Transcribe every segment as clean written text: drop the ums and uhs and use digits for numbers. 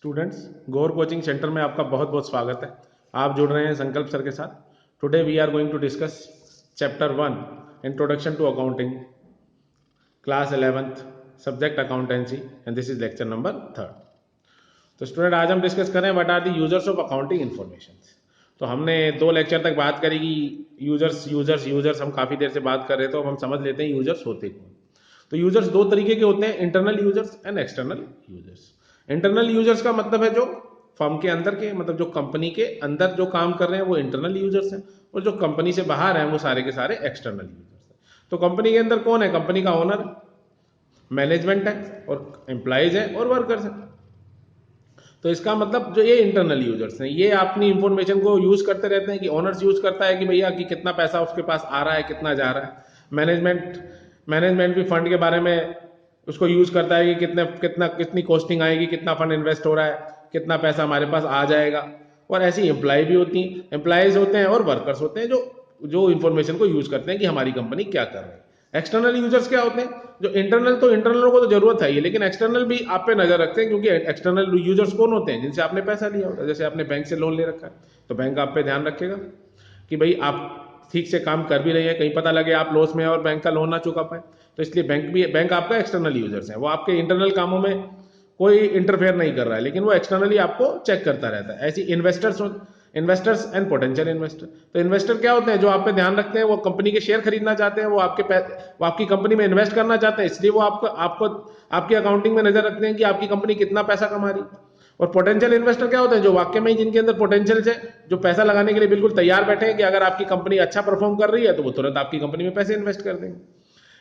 Students, गौर coaching centre में आपका बहुत बहुत स्वागत है। आप जुड़ रहे हैं संकल्प सर के साथ। Today we are going to discuss chapter 1 introduction to accounting, class 11th, subject accountancy, and this is lecture number 3rd। तो स्टूडेंट, आज हम डिस्कस करें what are the users of accounting information. तो हमने 2 लेक्चर तक बात करी कि यूजर्स हम काफ़ी देर से बात कर रहे थे, तो हम समझ लेते हैं यूजर्स होते कौन। तो यूजर्स 2 तरीके के होते हैं, internal users and external users. Internal users का मतलब है जो फर्म के अंदर के, मतलब जो कंपनी के अंदर जो काम कर रहे हैं वो इंटरनल यूजर्स हैं, और जो कंपनी से बाहर हैं वो सारे के सारे एक्सटर्नल यूजर्स हैं। तो कंपनी के अंदर कौन है? कंपनी का ओनर, मैनेजमेंट है, और एम्प्लॉयज है, और वर्कर्स हैं। तो इसका मतलब जो ये इंटरनल यूजर्स हैं, ये अपनी इंफॉर्मेशन को यूज करते रहते हैं कि ओनर्स यूज करता है कि भैया कि कितना पैसा उसके पास आ रहा है, कितना जा रहा है। मैनेजमेंट भी फंड के बारे में उसको यूज करता है कि कितनी कॉस्टिंग आएगी, कितना फंड इन्वेस्ट हो रहा है, कितना पैसा हमारे पास आ जाएगा। और ऐसी एम्प्लॉय भी होती हैं, एम्प्लॉयज होते हैं, और वर्कर्स होते हैं जो इन्फॉर्मेशन को यूज करते हैं कि हमारी कंपनी क्या कर रही है। एक्सटर्नल यूजर्स क्या होते हैं? जो इंटरनल को तो जरूरत है ही, लेकिन एक्सटर्नल भी आप पे नजर रखते हैं, क्योंकि एक्सटर्नल यूजर्स कौन होते हैं? जिनसे आपने पैसा लिया होता है। जैसे आपने बैंक से लोन ले रखा है, तो बैंक आप पे ध्यान रखेगा कि भाई आप ठीक से काम कर भी रही है, कहीं पता लगे आप लॉस में और बैंक का लोन ना चुका पाए, तो इसलिए बैंक आपका एक्सटर्नल यूजर्स है। वो आपके इंटरनल कामों में कोई इंटरफेयर नहीं कर रहा है, लेकिन वो एक्सटर्नली आपको चेक करता रहता है। ऐसी इन्वेस्टर्स एंड पोटेंशियल इन्वेस्टर। तो इन्वेस्टर क्या होते हैं? जो आप पे ध्यान रखते हैं, वो कंपनी के शेयर खरीदना चाहते हैं, वो आपकी कंपनी में इन्वेस्ट करना चाहते हैं, इसलिए वो आपकी अकाउंटिंग में नजर रखते हैं कि आपकी कंपनी कितना पैसा कमा रही है। और पोटेंशियल इन्वेस्टर क्या होते हैं? जो वाकई में जिनके अंदर पोटेंशियल है, जो पैसा लगाने के लिए बिल्कुल तैयार बैठे हैं कि अगर आपकी कंपनी अच्छा परफॉर्म कर रही है तो वो तुरंत आपकी कंपनी में पैसे इन्वेस्ट कर देंगे।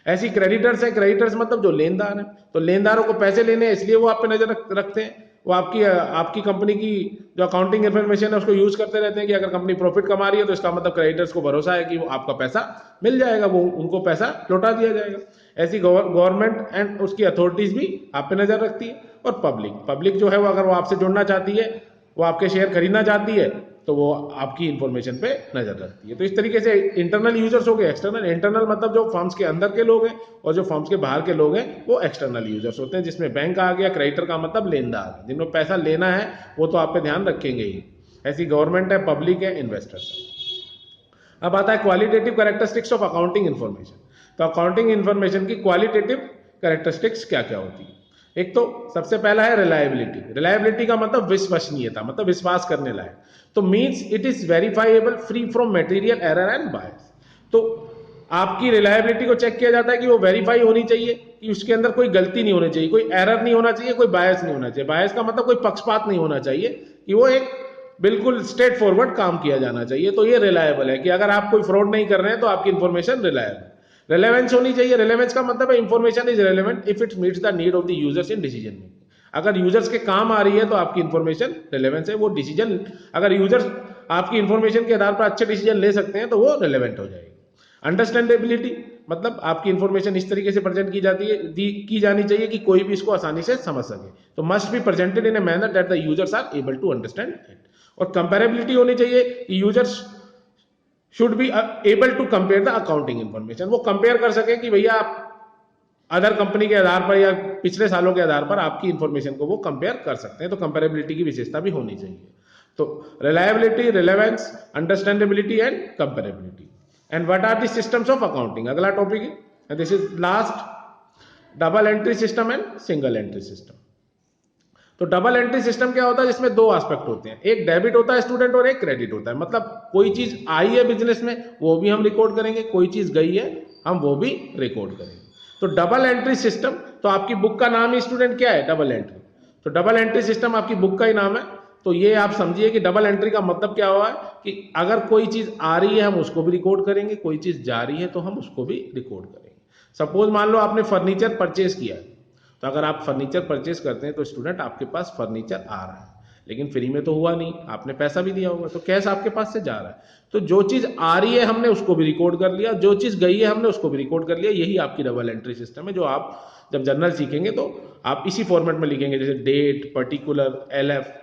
ऐसी क्रेडिटर्स है, क्रेडिटर्स मतलब जो लेनदार है। तो लेनदारों को पैसे लेने हैं, इसलिए वो आप पे नजर रखते हैं। वो आपकी कंपनी की जो अकाउंटिंग इन्फॉर्मेशन है उसको यूज करते रहते हैं कि अगर कंपनी प्रॉफिट कमा रही है तो इसका मतलब क्रेडिटर्स को भरोसा है कि वो आपका पैसा मिल जाएगा, वो उनको पैसा लौटा दिया जाएगा। ऐसी गवर्नमेंट एंड उसकी अथॉरिटीज भी आप पे नजर रखती है। और पब्लिक जो है वो अगर वो आपसे जुड़ना चाहती है, वो आपके शेयर खरीदना चाहती है, तो वो आपकी इंफॉर्मेशन पे नजर रखती है। तो इस तरीके से इंटरनल यूजर्स हो गए। इंटरनल मतलब जो फर्म्स के अंदर के लोग हैं, और जो फर्म्स के बाहर के लोग हैं वो एक्सटर्नल यूजर्स होते हैं, जिसमें बैंक आ गया, क्रेडिटर का मतलब लेनदार, जिनको पैसा लेना है वो तो आप पे ध्यान रखेंगे ही। ऐसी गवर्नमेंट है, पब्लिक है, इन्वेस्टर्स है। अब आता है qualitative characteristics of accounting information. तो अकाउंटिंग इन्फॉर्मेशन की क्वालिटेटिव कैरेक्टरिस्टिक्स क्या क्या होती है? एक तो सबसे पहला है रिलायबिलिटी। रिलायबिलिटी का मतलब विश्वसनीयता, मतलब विश्वास करने लायक। तो means it is verifiable, free from material error and बायस। तो आपकी रिलायबिलिटी को चेक किया जाता है कि वो वेरीफाई होनी चाहिए, कि उसके अंदर कोई गलती नहीं होनी चाहिए, कोई एरर नहीं होना चाहिए, कोई बायस नहीं होना चाहिए। बायस का मतलब कोई पक्षपात नहीं होना चाहिए, कि वो एक बिल्कुल स्ट्रेट फॉरवर्ड काम किया जाना चाहिए। तो ये रिलायबल है कि अगर आप कोई फ्रॉड नहीं कर रहे हैं तो आपकी इंफॉर्मेशन रिलायबल। रेलेवेंस होनी चाहिए। रेलेवेंस का मतलब है information is relevant if it meets the need of the users in decision making. अगर यूजर्स के काम आ रही है तो आपकी इंफॉर्मेशन रेलेवेंस है। वो डिसीजन, अगर यूजर्स आपकी इंफॉर्मेशन के आधार पर अच्छे डिसीजन ले सकते हैं तो वो रेलेवेंट हो जाएगी। अंडरस्टैंडेबिलिटी मतलब आपकी इंफॉर्मेशन इस तरीके से प्रेजेंट की जानी चाहिए कि कोई भी इसको आसानी से समझ सके। तो must be presented in a manner that the users are able to understand it. और कंपेरेबिलिटी होनी चाहिए कि users should be able to compare the accounting information. वो कंपेयर कर सके कि भैया आप अदर कंपनी के आधार पर या पिछले सालों के आधार पर आपकी इंफॉर्मेशन को वो कंपेयर कर सकते हैं। तो कंपेरेबिलिटी की विशेषता भी होनी चाहिए। तो reliability, relevance, understandability and comparability. And what are the systems of accounting, अगला टॉपिक है, this is last, double entry system and single entry system. तो डबल एंट्री सिस्टम क्या होता है? जिसमें 2 एस्पेक्ट होते हैं, एक डेबिट होता है स्टूडेंट और एक क्रेडिट होता है। मतलब कोई चीज आई है बिजनेस में वो भी हम रिकॉर्ड करेंगे, कोई चीज गई है हम वो भी रिकॉर्ड करेंगे। तो डबल एंट्री सिस्टम, तो आपकी बुक का नाम ही स्टूडेंट क्या है? Double entry. तो डबल एंट्री सिस्टम आपकी बुक का ही नाम है। तो ये आप समझिए कि डबल एंट्री का मतलब क्या हुआ है कि अगर कोई चीज आ रही है हम उसको भी रिकॉर्ड करेंगे, कोई चीज जा रही है तो हम उसको भी रिकॉर्ड करेंगे। सपोज मान लो आपने फर्नीचर परचेज किया है, तो अगर आप फर्नीचर परचेज करते हैं तो स्टूडेंट आपके पास फर्नीचर आ रहा है, लेकिन फ्री में तो हुआ नहीं, आपने पैसा भी दिया होगा, तो कैश आपके पास से जा रहा है। तो जो चीज आ रही है हमने उसको भी रिकॉर्ड कर लिया, जो चीज गई है हमने उसको भी रिकॉर्ड कर लिया। यही आपकी डबल एंट्री सिस्टम है, जो आप जब जर्नल सीखेंगे तो आप इसी फॉर्मेट में लिखेंगे, जैसे date, particular, LF,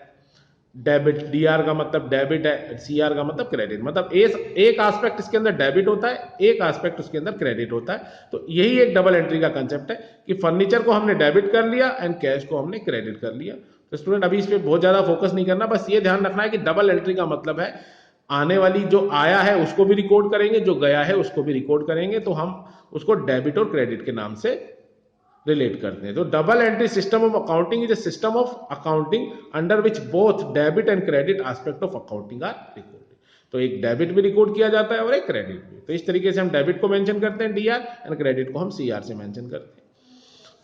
debit. DR का मतलब डेबिट है, सीआर का मतलब क्रेडिट। मतलब एक एस्पेक्ट इसके अंदर डेबिट होता है, एक एस्पेक्ट उसके अंदर क्रेडिट होता है। तो यही एक डबल एंट्री का कंसेप्ट है कि फर्नीचर को हमने डेबिट कर लिया एंड कैश को हमने क्रेडिट कर लिया। तो स्टूडेंट अभी इस पर बहुत ज़्यादा फोकस नहीं करना, बस ये ध्यान रखना है कि डबल एंट्री का मतलब है आने वाली जो आया है उसको भी रिकॉर्ड करेंगे, जो गया है उसको भी रिकॉर्ड करेंगे, तो हम उसको डेबिट और क्रेडिट के नाम से रिलेट करते हैं। तो double entry system of accounting is a system of accounting under which both debit and credit aspect of accounting are recorded. तो एक डेबिट भी रिकॉर्ड किया जाता है और एक क्रेडिट भी। तो इस तरीके से हम डेबिट को मेंशन करते हैं डीआर एंड क्रेडिट को हम सीआर से मेंशन करते हैं।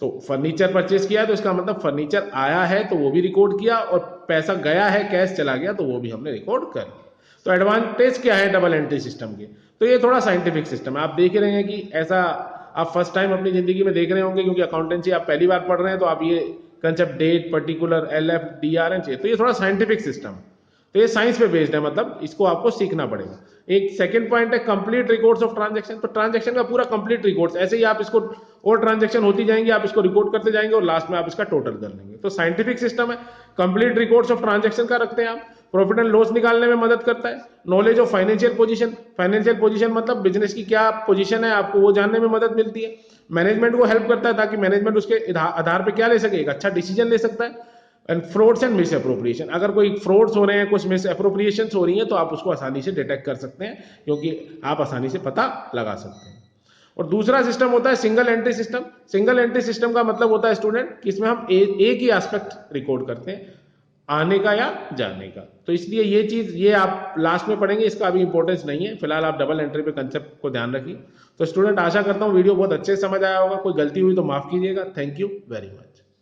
तो फर्नीचर परचेज किया तो इसका मतलब फर्नीचर आया है तो वो भी रिकॉर्ड किया, और पैसा गया है कैश चला गया तो वो भी हमने रिकॉर्ड कर लिया। तो एडवांटेज क्या है डबल एंट्री सिस्टम के? तो ये थोड़ा साइंटिफिक सिस्टम है। आप देख रहे हैं कि ऐसा आप फर्स्ट टाइम अपनी जिंदगी में देख रहे होंगे, क्योंकि अकाउंटेंसी आप पहली बार पढ़ रहे हैं, तो आप ये कंसेप्ट डेट, पर्टिकुलर, एलएफ, डीआरएन चाहिए। तो ये थोड़ा साइंटिफिक सिस्टम है, तो ये साइंस पे बेस्ड है, मतलब इसको आपको सीखना पड़ेगा। एक सेकंड पॉइंट है कंप्लीट रिकॉर्ड्स ऑफ ट्रांजैक्शन। तो ट्रांजैक्शन का पूरा कंप्लीट रिकॉर्ड्स, ऐसे ही आप इसको और ट्रांजैक्शन होती जाएंगी, आप इसको रिकॉर्ड करते जाएंगे और लास्ट में आप इसका टोटल कर लेंगे। तो साइंटिफिक सिस्टम है, कंप्लीट रिकॉर्ड्स ऑफ ट्रांजैक्शन का रखते हैं आप। प्रॉफिट एंड लॉस निकालने में मदद करता है। Knowledge of financial position, financial position मतलब बिजनेस की क्या पोजीशन है आपको वो जानने में मदद मिलती है। मैनेजमेंट को हेल्प करता है ताकि मैनेजमेंट उसके आधार पर क्या ले सके, एक अच्छा डिसीजन ले सकता है। And frauds and miss appropriation, अगर कोई फ्रॉड्स हो रहे हैं, कुछ मिस अप्रोप्रिएशन हो रही है, तो आप उसको आसानी से डिटेक्ट कर सकते हैं, क्योंकि आप आसानी से पता लगा सकते हैं। और दूसरा सिस्टम होता है single entry system. Single entry system का मतलब होता है स्टूडेंट कि इसमें हम एक ही एस्पेक्ट रिकॉर्ड करते हैं, आने का या जाने का। तो इसलिए ये चीज ये आप लास्ट में पढ़ेंगे, इसका अभी इंपॉर्टेंस नहीं है, फिलहाल आप डबल एंट्री पे कंसेप्ट को ध्यान रखिए। तो स्टूडेंट आशा करता हूँ वीडियो बहुत अच्छे से समझ आया होगा, कोई गलती हुई तो माफ कीजिएगा। Thank you very much.